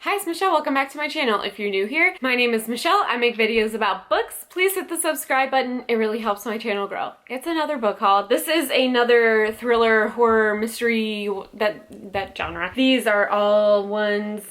Hi, it's Michelle. Welcome back to my channel. If you're new here, my name is Michelle. I make videos about books. Please hit the subscribe button. It really helps my channel grow. It's another book haul. This is another thriller, horror, mystery, that genre. These are all ones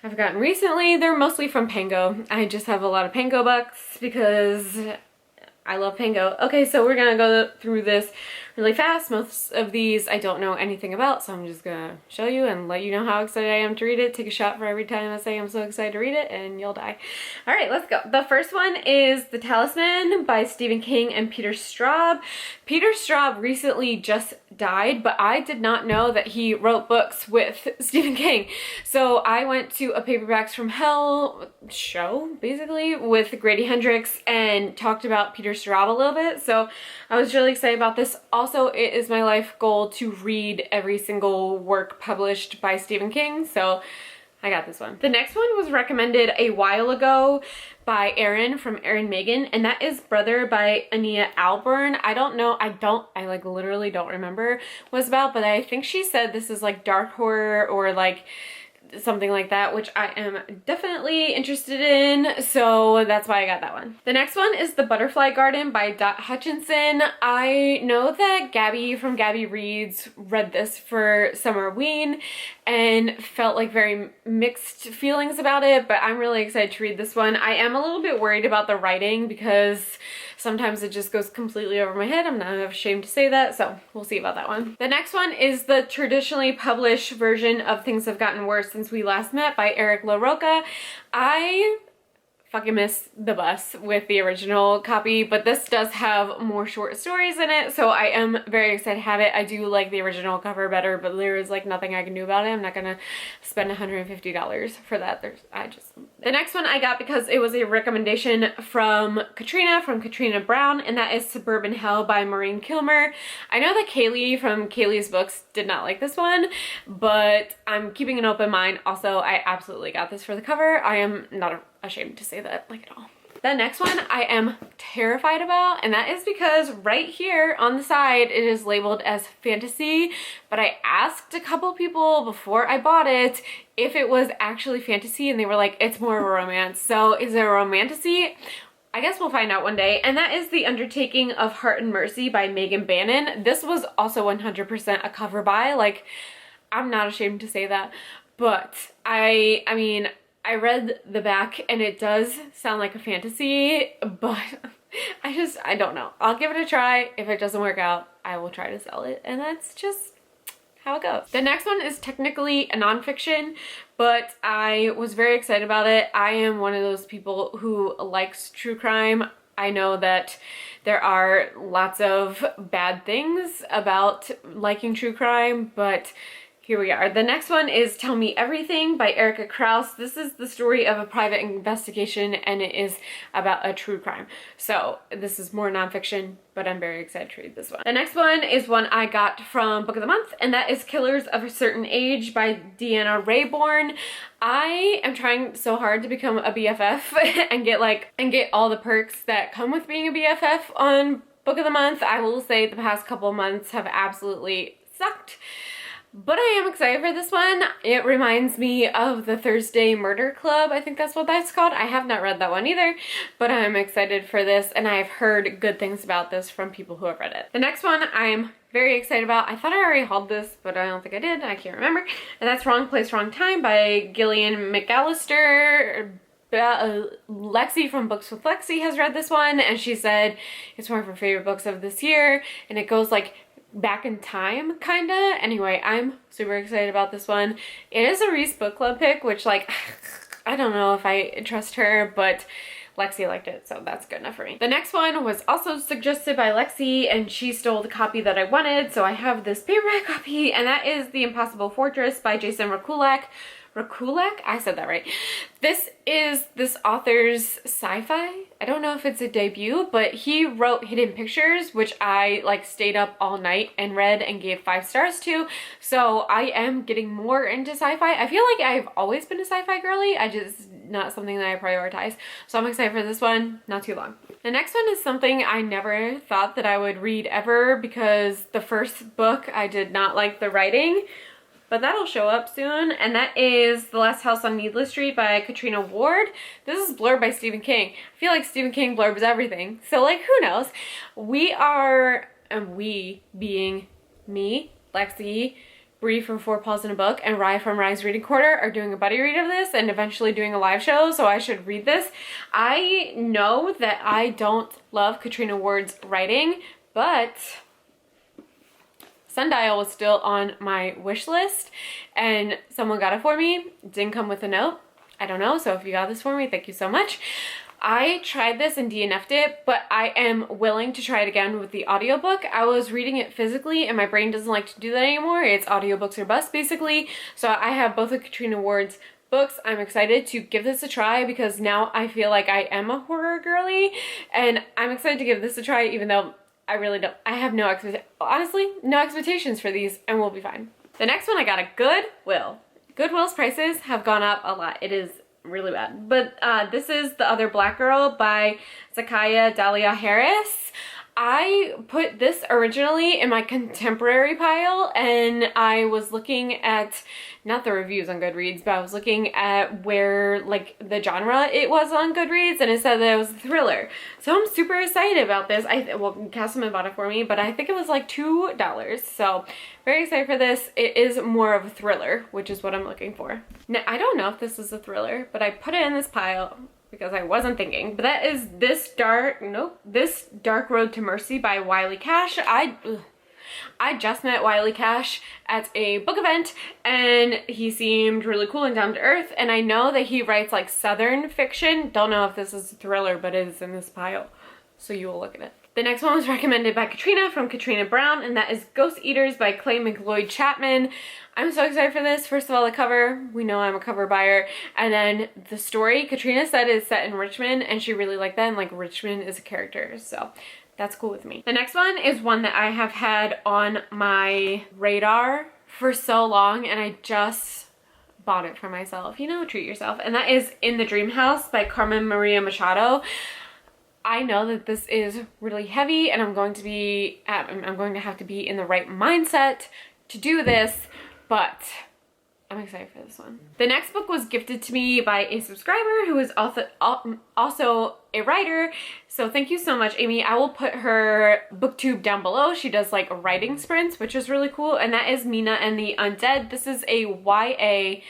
I've gotten recently. They're mostly from Pango. I just have a lot of Pango books because I love Pango. Okay, so we're gonna go through this really fast. Most of these I don't know anything about, so I'm just gonna show you and let you know how excited I am to read it. Take a shot for every time I say I'm so excited to read it, and you'll die. All right, let's go. The first one is The Talisman by Stephen King and Peter Straub. Peter Straub recently just died, but I did not know that he wrote books with Stephen King. So I went to a Paperbacks from Hell show, basically, with Grady Hendrix and talked about Peter Straub a little bit. So I was really excited about this. Also, it is my life goal to read every single work published by Stephen King, so I got this one. The next one was recommended a while ago by Erin from Erin Megan, and that is Brother by Ania Alburn. I don't know, I like literally don't remember what it's about, but I think she said this is like dark horror or like something like that, which I am definitely interested in, so that's why I got that one. The next one is The Butterfly Garden by Dot Hutchinson. I know that Gabby from Gabby Reads read this for Summerween and felt like very mixed feelings about it, but I'm really excited to read this one. I am a little bit worried about the writing because sometimes it just goes completely over my head. I'm not ashamed to say that, so we'll see about that one. The next one is the traditionally published version of Things Have Gotten Worse Since We Last Met by Eric LaRocca. I fucking miss the bus with the original copy, but this does have more short stories in it, so I am very excited to have it. I do like the original cover better, but there is like nothing I can do about it. I'm not gonna spend $150 for that. The next one I got because it was a recommendation from Katrina Brown, and that is Suburban Hell by Maureen Kilmer. I know that Kaylee from Kaylee's Books did not like this one, but I'm keeping an open mind. Also, I absolutely got this for the cover. I am not ashamed to say that, like, at all. The next one I am terrified about, and that is because right here on the side it is labeled as fantasy, but I asked a couple people before I bought it if it was actually fantasy, and they were like, it's more of a romance. So is it a romantasy? I guess we'll find out one day. And that is The Undertaking of Heart and Mercy by Megan Bannon. This was also 100% a cover buy. Like, I'm not ashamed to say that, but I mean, I read the back and it does sound like a fantasy, but I don't know. I'll give it a try. If it doesn't work out, I will try to sell it, and that's just how it goes. The next one is technically a nonfiction, but I was very excited about it. I am one of those people who likes true crime. I know that there are lots of bad things about liking true crime, but here we are. The next one is Tell Me Everything by Erica Krauss. This is the story of a private investigation, and it is about a true crime. So this is more nonfiction, but I'm very excited to read this one. The next one is one I got from Book of the Month, and that is Killers of a Certain Age by Deanna Rayborn. I am trying so hard to become a BFF and get all the perks that come with being a BFF on Book of the Month. I will say the past couple of months have absolutely sucked, but I am excited for this one. It reminds me of the Thursday Murder Club. I think that's what that's called. I have not read that one either, but I'm excited for this, and I've heard good things about this from people who have read it. The next one I'm very excited about. I thought I already hauled this, but I don't think I did. I can't remember. And that's Wrong Place, Wrong Time by Gillian McAllister. Lexi from Books with Lexi has read this one, and she said it's one of her favorite books of this year, and it goes like back in time, kinda. Anyway, I'm super excited about this one. It is a Reese Book Club pick, which, like, I don't know if I trust her, but Lexi liked it, so that's good enough for me. The next one was also suggested by Lexi, and she stole the copy that I wanted, so I have this paperback copy, and that is The Impossible Fortress by Jason Rakulak. Rakulak? I said that right. This is this author's sci-fi. I don't know if it's a debut, but he wrote Hidden Pictures, which I like stayed up all night and read and gave 5 stars to. So I am getting more into sci-fi. I feel like I've always been a sci-fi girly. I just not something that I prioritize. So I'm excited for this one. Not too long. The next one is something I never thought that I would read ever, because the first book I did not like the writing. but that'll show up soon. And that is The Last House on Needless Street by Katrina Ward. This is blurb by Stephen King. I feel like Stephen King blurbs everything, so like who knows. We are, and we being me, Lexi, Bree from Four Paws in a Book, and Rye from Rye's Reading Corner are doing a buddy read of this and eventually doing a live show, so I should read this. I know that I don't love Katrina Ward's writing, but Sundial was still on my wish list and someone got it for me. It didn't come with a note. I don't know, so if you got this for me, thank you so much. I tried this and DNF'd it, but I am willing to try it again with the audiobook. I was reading it physically and my brain doesn't like to do that anymore. It's audiobooks or bust basically. So I have both of Katrina Ward's books. I'm excited to give this a try because now I feel like I am a horror girly and I'm excited to give this a try even though I really don't, I have no honestly, no expectations for these and we'll be fine. The next one I got at Goodwill. Goodwill's prices have gone up a lot. It is really bad. But this is The Other Black Girl by Zakaya Dalia Harris. I put this originally in my contemporary pile and I was looking at, not the reviews on Goodreads, but I was looking at where like the genre it was on Goodreads and it said that it was a thriller. So I'm super excited about this. Well, Castleman bought it for me, but I think it was like $2. So very excited for this. It is more of a thriller, which is what I'm looking for. Now, I don't know if this is a thriller, but I put it in this pile because I wasn't thinking, but that is This Dark Road to Mercy by Wiley Cash. I just met Wiley Cash at a book event and he seemed really cool and down to earth, and I know that he writes like Southern fiction. Don't know if this is a thriller, but it is in this pile, so you will look at it. The next one was recommended by Katrina from Katrina Brown, and that is Ghost Eaters by Clay Mcloyd Chapman. I'm so excited for this. First of all, the cover. We know I'm a cover buyer. And then the story, Katrina said is set in Richmond, and she really liked that, and like Richmond is a character, so that's cool with me. The next one is one that I have had on my radar for so long, and I just bought it for myself. You know, treat yourself. And that is In the Dream House by Carmen Maria Machado. I know that this is really heavy and I'm going to have to be in the right mindset to do this, but I'm excited for this one. The next book was gifted to me by a subscriber who is also a writer. So thank you so much, Amy. I will put her booktube down below. She does like writing sprints, which is really cool. And that is Mina and the Undead. This is a YA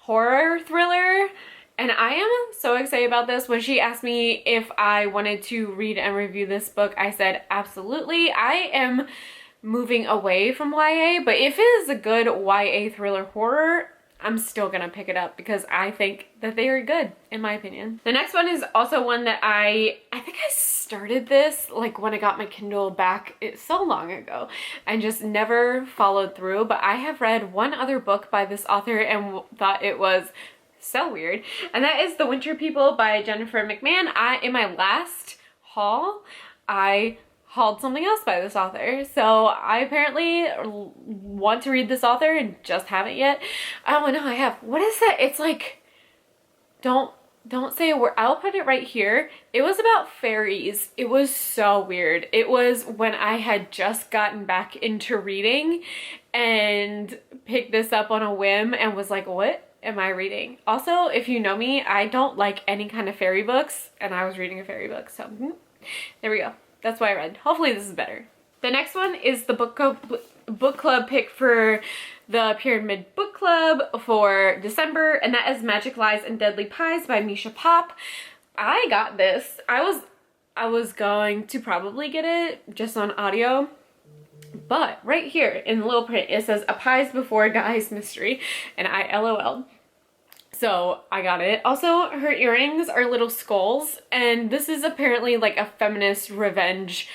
horror thriller. And I am so excited about this. When she asked me if I wanted to read and review this book, I said absolutely. I am moving away from YA, but if it is a good YA thriller horror, I'm still gonna pick it up because I think that they are good, in my opinion. The next one is also one that I think I started this like when I got my Kindle back so long ago and just never followed through, but I have read one other book by this author and thought it was so weird, and that is The Winter People by Jennifer Mcmahon. In my last haul, I hauled something else by this author, so I apparently want to read this author and just haven't yet. Oh no, I have. What is that? It's like, don't say a word. I'll put it right here. It was about fairies. It was so weird. It was when I had just gotten back into reading and picked this up on a whim and was like, what am I reading? Also, if you know me, I don't like any kind of fairy books, and I was reading a fairy book, so there we go. That's why I read. Hopefully this is better. The next one is the book club pick for the Pyramid Book Club for December, and that is Magic Lies and Deadly Pies by Misha Pop. I got this. I was going to probably get it just on audio, but right here in the little print it says A Pies Before Guys Mystery, and I LOL'd. So I got it. Also, her earrings are little skulls, and this is apparently like a feminist revenge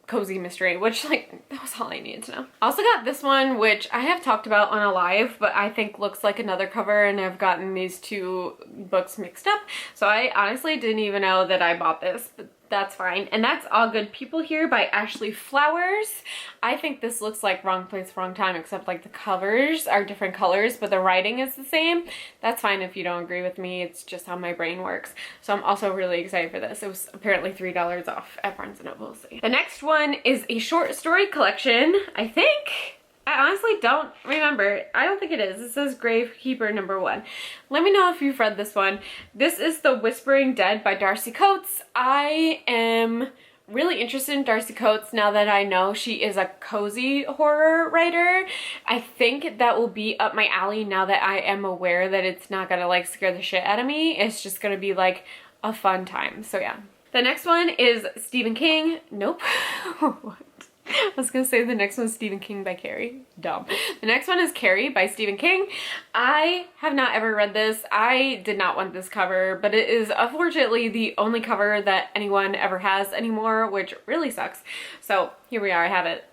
cozy mystery, which like, that was all I needed to know. I also got this one, which I have talked about on a live, but I think looks like another cover, and I've gotten these two books mixed up. So I honestly didn't even know that I bought this, but that's fine. And that's All Good People Here by Ashley Flowers. I think this looks like Wrong Place, Wrong Time, except like the covers are different colors, but the writing is the same. That's fine if you don't agree with me. It's just how my brain works. So I'm also really excited for this. It was apparently $3 off at Barnes & Noble. The next one is a short story collection, I think. I honestly don't remember. I don't think it is. It says Gravekeeper #1. Let me know if you've read this one. This is The Whispering Dead by Darcy Coates. I am really interested in Darcy Coates now that I know she is a cozy horror writer. I think that will be up my alley now that I am aware that it's not gonna like scare the shit out of me. It's just gonna be like a fun time. So yeah. The next one is Stephen King. Nope. What? I was gonna say the next one is Stephen King by Carrie. Dumb. The next one is Carrie by Stephen King. I have not ever read this. I did not want this cover, but it is unfortunately the only cover that anyone ever has anymore, which really sucks. So here we are, I have it.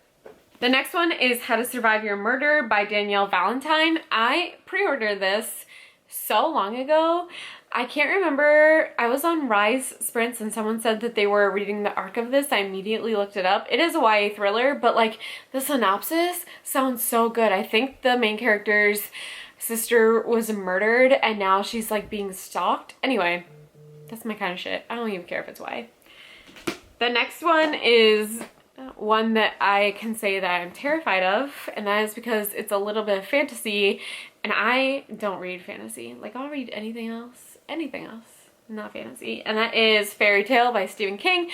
The next one is How to Survive Your Murder by Danielle Valentine. I pre-ordered this so long ago. I can't remember. I was on Rise Sprints and someone said that they were reading the arc of this. I immediately looked it up. It is a YA thriller, but like the synopsis sounds so good. I think the main character's sister was murdered and now she's like being stalked. Anyway, that's my kind of shit. I don't even care if it's YA. The next one is one that I can say that I'm terrified of, and that is because it's a little bit of fantasy, and I don't read fantasy. Like, I'll read anything else, not fantasy, and that is Fairy Tale by Stephen King.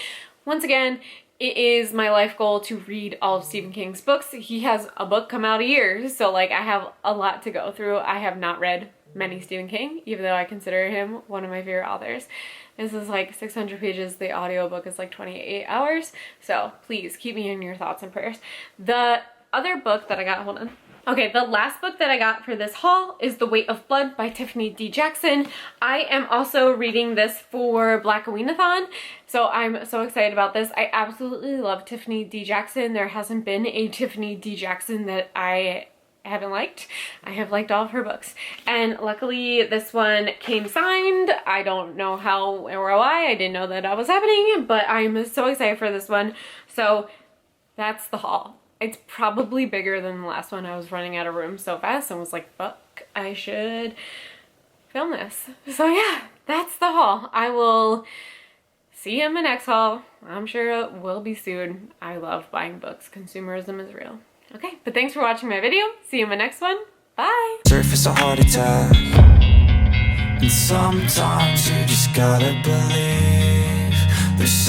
Once again, it is my life goal to read all of Stephen King's books. He has a book come out a year, so like I have a lot to go through. I have not read many Stephen King, even though I consider him one of my favorite authors. This is like 600 pages. The audiobook is like 28 hours. So please keep me in your thoughts and prayers. The other book that I got, hold on. Okay, the last book that I got for this haul is The Weight of Blood by Tiffany D. Jackson. I am also reading this for Black Aweenathon, so I'm so excited about this. I absolutely love Tiffany D. Jackson. There hasn't been a Tiffany D. Jackson that I haven't liked. I have liked all of her books, and luckily this one came signed. I don't know how or why. I didn't know that was happening, but I'm so excited for this one. So that's the haul. It's probably bigger than the last one. I was running out of room so fast and was like, fuck, I should film this. So yeah, that's the haul. I will see you in my next haul. I'm sure it will be soon. I love buying books. Consumerism is real. Okay, but thanks for watching my video. See you in my next one. Bye! Surface a heart attack, and sometimes you just gotta believe.